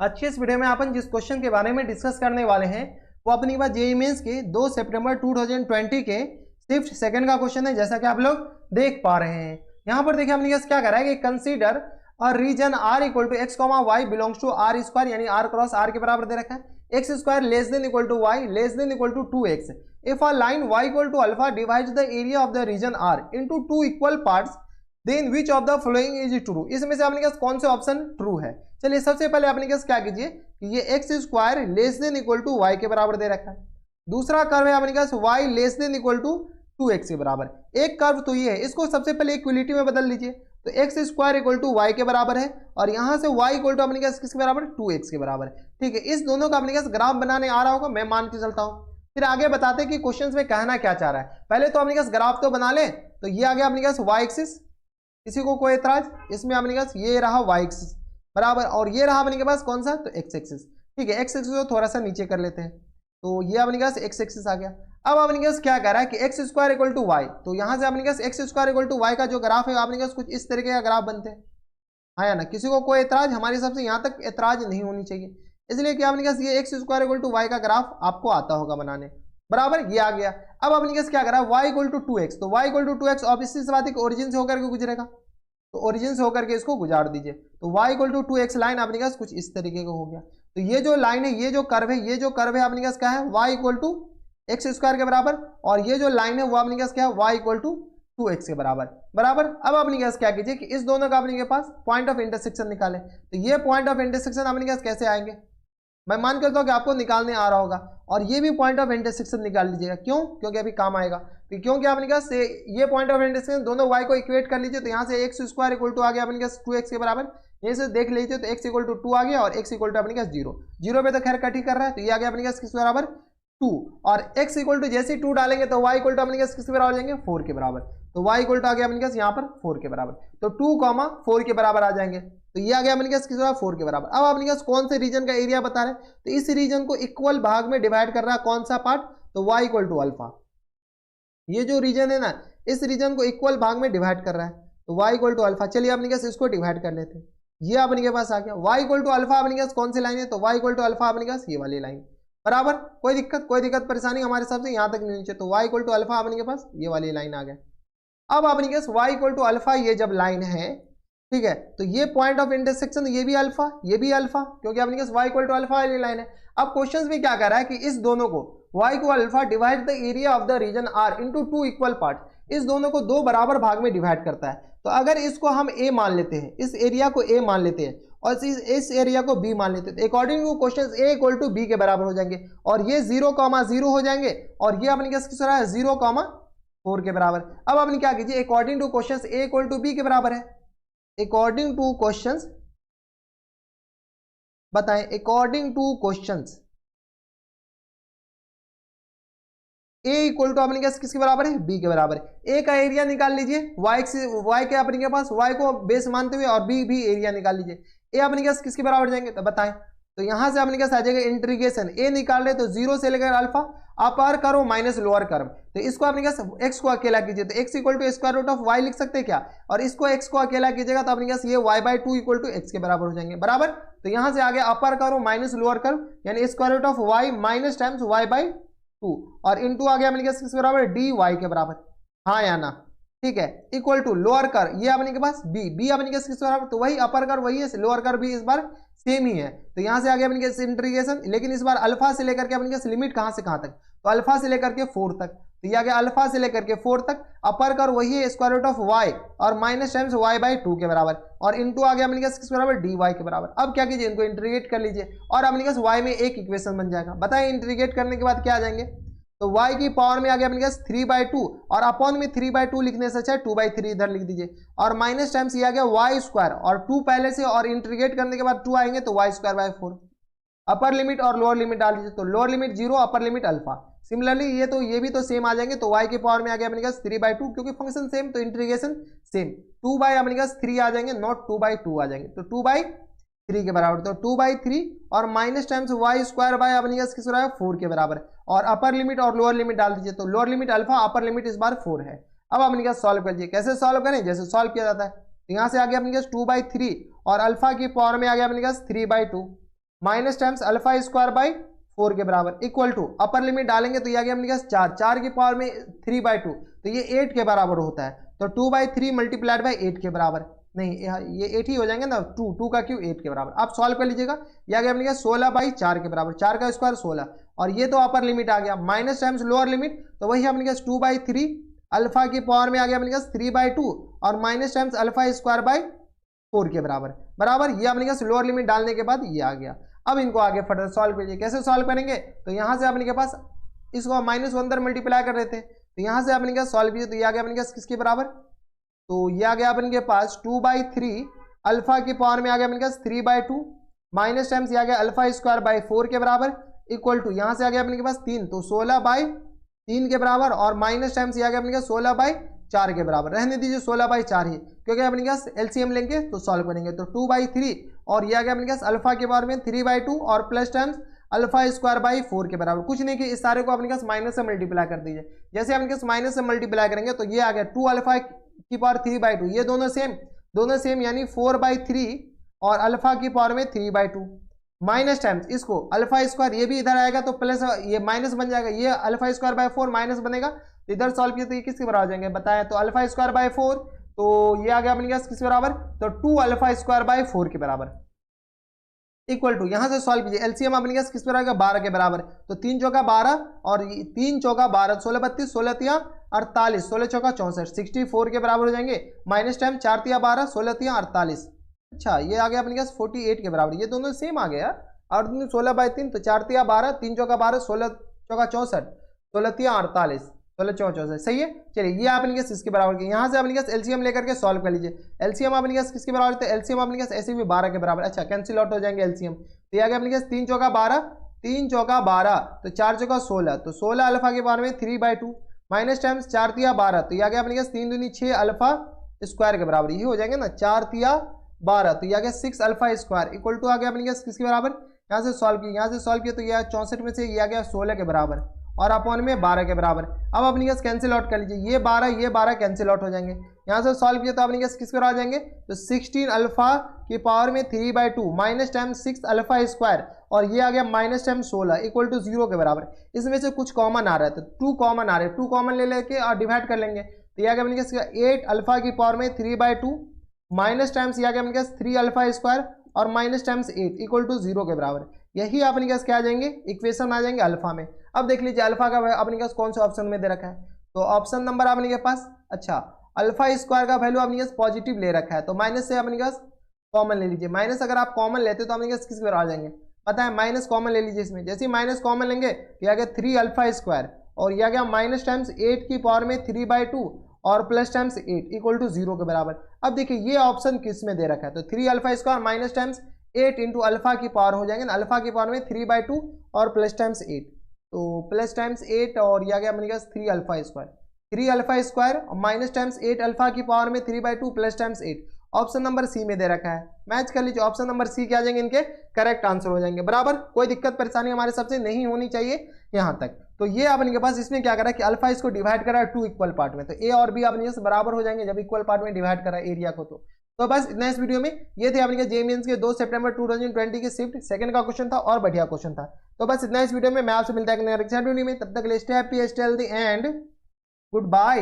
अच्छी इस वीडियो में अपन जिस क्वेश्चन के बारे में डिस्कस करने वाले हैं वो अपनी बात जेईई मेंस के 2 सितंबर 2020 के शिफ्ट सेकंड का क्वेश्चन है, जैसा कि आप लोग देख पा रहे हैं। यहाँ पर देखिए हमने क्या करा है कि consider a region r equal to x comma y belongs to R square, यानी r क्रॉस r के बराबर दे रखा है। X square less than equal to y less than equal to 2x if a line y equal to alpha divides the area of the region r into 2 equal parts then which of the following is true. इसमें से आपने क्या कौन से option true है। चलिए सबसे पहले आपने क्या कीजिए कि ये x square less than equal to y के बराबर दे रखा है। दूसरा कर्व है आपने क्या y less than equal to 2x के बराबर। एक कर्व तो ये है, इसको सबसे पहले इक्वलिटी में बदल लीजिए, तो x square equal to y के बराबर है और यहाँ से वाई इक्वल टू अपने किसके बराबर 2x के बराबर है। ठीक है, इस दोनों का अपने ग्राफ बनाने आ रहा होगा, मैं मान के चलता हूँ। फिर आगे बताते हैं कि क्वेश्चन में कहना क्या चाह रहा है। पहले तो अपने ग्राफ तो बना ले, तो ये आ गया अपने वाई एक्सिस, किसी को कोई एतराज, इसमें अपने पास ये रहा वाई एक्सिस बराबर और ये रहा अपने के पास कौन सा, तो एक्स एक्सिस। ठीक है, एक्स एक्सिस को थोड़ा सा नीचे कर लेते हैं, तो ये अपने पास एक्स एक्सिस आ गया। अब अपने पास क्या कह रहा है कि x square equal to y, तो यहाँ से अपने पास x square equal to y का जो ग्राफ है अपने पास कुछ इस तरीके का ग्राफ बनते हैं। हाँ या ना, किसी को कोई एतराज, हमारे हिसाब से यहाँ तक एतराज नहीं होनी चाहिए, इसलिए कि अपने पास ये x square equal to y का ग्राफ आपको आता होगा बनाने बराबर। ये आ गया। अब अपने पास क्या करा है वाई इक्वल टू 2x, तो y equal to 2x obviously सी बात है कि ओरिजिन से होकर के गुजरेगा, तो ओरिजिन से होकर के इसको गुजार दीजिए, तो y equal to 2x line अपने पास कुछ इस तरीके का हो गया। तो ये जो लाइन है, ये जो कर्व है, ये जो कर्व है अपने पास क्या है y equal to x square के बराबर और ये जो लाइन है वो अपने पास क्या है y इक्वल टू 2x के बराबर बराबर। अब अपने पास क्या कीजिए कि इस दोनों का अपने के पास पॉइंट ऑफ इंटरसेक्शन निकाले, तो ये पॉइंट ऑफ इंटरसेक्शन अपने पास कैसे आएंगे, मैं मान करता हूँ कि आपको निकालने आ रहा होगा, और ये भी पॉइंट ऑफ इंटरसेक्शन निकाल लीजिएगा। क्यों, क्योंकि अभी काम आएगा। तो क्योंकि आपने कहा से ये पॉइंट ऑफ इंटरसेक्शन दोनों y को इक्वेट कर लीजिए, तो यहाँ से एक्स स्क्वायर इक्वल टू आ गया अपने पास 2x के बराबर, यहीं से देख लीजिए तो x इक्वल टू 2 आ गया और x इक्वल टू अपने पास 0 0 पे तो खैर कट ही कर रहा है, तो ये आ गया अपने पास किस बराबर 2 और x इक्वल टू जैसे ही 2 डालेंगे तो y इक्वल टू अपने पास किसके बराबर हो जाएंगे 4 के बराबर, तो y इक्वल टू आ गया अपने पास यहाँ पर 4 के बराबर, तो 2, 4 के बराबर आ जाएंगे, तो ये आ गया अपने पास किस बराबर 4 के बराबर। अब अपने पास कौन से रीजन का एरिया बता रहे हैं, तो इस रीजन को इक्वल भाग में डिवाइड कर रहा है कौन सा पार्ट, तो y इक्वल टू अल्फा। ये जो रीजन है ना, इस रीजन को इक्वल भाग में डिवाइड कर रहा है, तो y इक्वल टू अल्फा। चलिए अपने पास इसको डिवाइड कर लेते हैं, ये अपने के पास आ गया y इक्वल टू अल्फा। अपने पास कौन सी लाइन है, तो y इक्वल टू अल्फा अपने पास ये वाली लाइन बराबर। कोई दिक्कत परेशानी हमारे हिसाब से यहाँ तक नहीं नीचे, तो y इक्वल टू अल्फा अपने के पास ये वाली लाइन आ गया। अब अपने पास y इक्वल टू अल्फा ये जब लाइन है, ठीक है, तो ये पॉइंट ऑफ इंटरसेक्शन ये भी अल्फा, ये भी अल्फा, क्योंकि अपने पास y इक्वल टू अल्फा वाली लाइन है। अब क्वेश्चंस में क्या कर रहा है कि इस दोनों को y equal alpha divide the area of the region r into 2 equal part, इस दोनों को 2 बराबर भाग में डिवाइड करता है। तो अगर इसको हम a मान लेते हैं, इस एरिया को a मान लेते हैं और इस एरिया को b मान लेते हैं, तो according to question a equal to b के बराबर हो जाएंगे और ये 0,0 हो जाएंगे और ये अपने किस हो रहा है 0,4 के बराबर। अब आपने क्या कीजिए according to question a equal to b के बराबर है, अकॉर्डिंग टू क्वेश्चंस बताएं, according to questions a equal to अपने किसके बराबर है b के बराबर है। a का एरिया निकाल लीजिए, y के अपने के पास y को बेस मानते हुए और b भी एरिया निकाल लीजिए। a अपने किसके बराबर जाएंगे तो बताएं, तो यहां से अपने आ जाएगा इंटीग्रेशन a निकाल रहे तो 0 से लेकर alpha upper curve minus lower curve, तो इसको अपने x को अकेला कीजिए तो x equal to square root of y लिख सकते हैं क्या, और इसको x को अकेला कीजिएगा तो अपने ये y/2 इक्वल टू x के बराबर हो जाएंगे बराबर। तो यहां से आगे upper curve minus lower curve यानी square root of y minus times y/2 और इनटू आ गया अपने किसके बराबर dy के बराबर, हाँ या ना, ठीक है, इक्वल टू लोअर कर्व ये अपने के पास b अपने किसके बराबर, तो वही अपर कर्व वही है, लोअर कर्व भी इस बार सेम ही है, तो यहां से आगे अपने इंटीग्रेशन, लेकिन इस बार अल्फा से लेकर के अपने लिमिट कहां से कहां तक, तो अल्फा से लेकर के 4 तक, तो ये आ गया अल्फा से लेकर के 4 तक, अपर कर्व वही है स्क्वायर रूट ऑफ y और माइनस टाइम्स y/2 के बराबर और इनटू आ गया अपने किसके बराबर dy के बराबर। अब क्या कीजिए इनको इंटीग्रेट कर लीजिए और अपने y में एक इक्वेशन बन जाएगा। बताइए इंटीग्रेट करने के बाद क्या आ जाएंगे, तो y की पावर में आ गया अपने पास 3/2 और अपॉन में 3/2 लिखने से अच्छा 2/3 इधर लिख दीजिए और माइनस टाइम्स ये आ गया y स्क्वायर और 2 पहले से और इंटीग्रेट करने के बाद 2 आएंगे तो y square by 4, upper limit और लोअर लिमिट डाल दीजिए, तो lower limit 0 upper limit alpha. Similarly ये भी तो सेम आ जाएंगे, तो y की पावर में आ गया अपने पास 3/2 क्योंकि फंक्शन सेम तो इंटीग्रेशन सेम, 2 अपने पास 3 आ जाएंगे नॉट 2/2 आ जाएंगे, तो 2/3 के बराबर, तो 2/3 और minus times y square by अपने पास किस बराबर 4 के बराबर और अपर लिमिट और लोअर लिमिट डाल दीजिए, तो lower limit alpha upper limit इस बार 4 है। अब अपने पास सॉल्व करिए, कैसे सॉल्व करें, जैसे सॉल्व किया जाता है, तो यहाँ से आ गया अपने पास 2/3 और अल्फा की पावर में आ गया अपने पास 3/2 minus times alpha square by 4 के बराबर इक्वल टू अपर लिमिट डालेंगे तो ये आ गया अपने पास 4, 4 की पावर में 3/2 तो ये 8 के बराबर होता है। तो 2/3 मल्टीप्लाइड बाई 8 के बराबर, नहीं ये 8 ही हो जाएंगे ना, 2 का क्यों 8 के बराबर। आप सॉल्व कर लीजिएगा, ये आ गया अपने 16/4 के बराबर, 4 का स्क्वायर 16, और ये तो अपर लिमिट आ गया, माइनस टाइम्स लोअर लिमिट तो वही अपने पास 2/3 अल्फा की पावर में आ गया अपने पास 3/2 और minus times alpha square by 4 के बराबर बराबर। ये अपने पास लोअर लिमिट डालने के बाद ये आ गया। अब इनको आगे फर्दर सॉल्व कीजिए, कैसे सॉल्व करेंगे, तो यहाँ से अपने के पास इसको -1 अंदर मल्टीप्लाई कर देते हैं, तो यहाँ से अपने के सॉल्व कीजिए तो ये आ गया अपने पास किसके बराबर, तो ये आ गया अपन के पास 2/3 अल्फा की पावर में आ गया अपने पास 3/2 माइनस टाइम्स ये आ गया अल्फा स्क्वायर बाई 4 के बराबर इक्वल टू यहाँ से आ गया अपने के पास 3 तो 16/3 के बराबर और माइनस टाइम्स ये आ गया अपने पास 16/4 के बराबर। रहने दीजिए 16/4 ही, क्योंकि अपने पास एलसीएम लेंगे तो सॉल्व करेंगे, तो 2/3 और ये आ गया अपने पास अल्फा के पावर में 3/2 और plus times alpha square by 4 के बराबर। कुछ नहीं कि इस सारे को अपने पास माइनस से मल्टीप्लाई कर दीजिए, जैसे अपने पास माइनस से मल्टीप्लाई करेंगे तो ये आ गया 2 अल्फा की पावर 3/2, ये दोनों सेम यानी 4/3 और अल्फा की पावर में 3/2 माइनस टाइम्स इसको अल्फा स्क्वायर, ये भी इधर आएगा तो प्लस ये माइनस बन जाएगा, ये अल्फा स्क्वायर बाय 4 माइनस बनेगा, तो इधर सॉल्व किया तो ये किसके बराबर हो जाएंगे बताएं, तो अल्फा स्क्वायर बाय 4 तो ये आ गया अपने पास किसके बराबर, तो 2 अल्फा स्क्वायर बाय 4 के बराबर इक्वल टू यहाँ से सॉल्व कीजिए, एलसीएम अपने पास किस पर आएगा 12 के बराबर, तो 3 चौका 12 और 3 चौका 12 16 32 16 तिया 48 16 चौका 64 64 के बराबर हो जाएंगे, माइनस टाइम 4 तिया 12 16 तिया 48, अच्छा ये आ गया अपने पास 48 के बराबर, ये दोनों सेम आ गया और 16/3 तो 4 तिया 12 3 चौका 12 16 चौका 64 16 तिया 48 16 चौका 64 सही है। चलिए ये अपने पास इसके बराबर के, यहाँ से अपने पास एलसीएम लेकर के सॉल्व कर लीजिए, एलसीएम अपने पास किसके बराबर, तो एलसीएम अपने पास ऐसे भी 12 के बराबर, अच्छा कैंसिल आउट हो जाएंगे एलसीएम, तो ये आ गया अपने पास 3 चौका 12 3 चौका 12 तो 4 चौका 16 तो 16 अल्फा के बारे में 3/2 माइनस टाइम्स 4 तिया 12 तो ये आ गया अपने पास 3 दूनी 6 अल्फा स्क्वायर के बराबर, ये हो जाएंगे ना 4 तिया 12 तो ये आ गया 6 अल्फा स्क्वायर इक्वल टू आ गया अपने पास किसके बराबर, यहाँ से सॉल्व किया, यहाँ से सॉल्व किया तो यह 64 में से ये आ गया 16 के बराबर और अपॉन में 12 के बराबर। अब अपने पास कैंसिल आउट कर लीजिए, ये 12 कैंसिल आउट हो जाएंगे, यहाँ से सॉल्व किया तो अपने पास किस बराबर आ जाएंगे, तो 16 अल्फा की पावर में 3/2 माइनस टाइम 6 अल्फा स्क्वायर और ये आ गया माइनस टाइम 16 इक्वल टू 0 के बराबर। इसमें से कुछ कॉमन आ रहा है तो 2 कॉमन आ रहे हैं, 2 कॉमन ले लेके और डिवाइड कर लेंगे तो ये आ गया अपने पास 8 अल्फा की पावर में 3/2 माइनस टाइम्स ये आ गया अपने पास 3 अल्फा स्क्वायर और माइनस टाइम्स 8 इक्वल टू 0 के बराबर। यही अपने पास क्या आ जाएंगे, इक्वेशन आ जाएंगे अल्फा में। अब देख लीजिए अल्फा का अपने पास कौन से ऑप्शन में दे रखा है, तो ऑप्शन नंबर अपने के पास, अच्छा अल्फा स्क्वायर का वैल्यू अपने पास पॉजिटिव ले रखा है तो माइनस से अपने पास कॉमन ले लीजिए, माइनस अगर आप कॉमन लेते तो अपने पास किस बराबर आ जाएंगे पता है, माइनस कॉमन ले लीजिए इसमें, जैसे ही माइनस कॉमन लेंगे तो आ गया 3 अल्फा स्क्वायर और यह आ गया माइनस टाइम्स 8 की पावर में 3/2 और प्लस टाइम्स 8 इक्वल टू 0 के बराबर। अब देखिए ये ऑप्शन किस में दे रखा है, तो 3 alpha square minus times 8 into alpha की पावर हो जाएंगे ना, अल्फा की पावर में 3/2 और प्लस टाइम्स 8 तो प्लस टाइम्स 8 और यह आ गया अपने पास 3 अल्फा स्क्वायर और माइनस टाइम्स 8 अल्फा की पावर में 3/2 plus times 8, option number C में दे रखा है, मैच कर लीजिए, ऑप्शन नंबर सी क्या आ जाएंगे इनके करेक्ट आंसर हो जाएंगे बराबर। कोई दिक्कत परेशानी हमारे सबसे नहीं होनी चाहिए यहाँ तक। तो ये अपने के पास इसमें क्या करा कि अल्फा इसको डिवाइड करा 2 इक्वल पार्ट में, तो ए और बी अपने से बराबर हो जाएंगे जब इक्वल पार्ट में डिवाइड करा एरिया को। तो बस इतना इस वीडियो में, ये थे अपने जेईई मेंस के 2 सितंबर 2020 के शिफ्ट सेकंड का क्वेश्चन था और बढ़िया क्वेश्चन था। तो बस इतना इस वीडियो में, मैं आपसे मिलता है वीडियो में, तब तक stay happy stay healthy and good bye.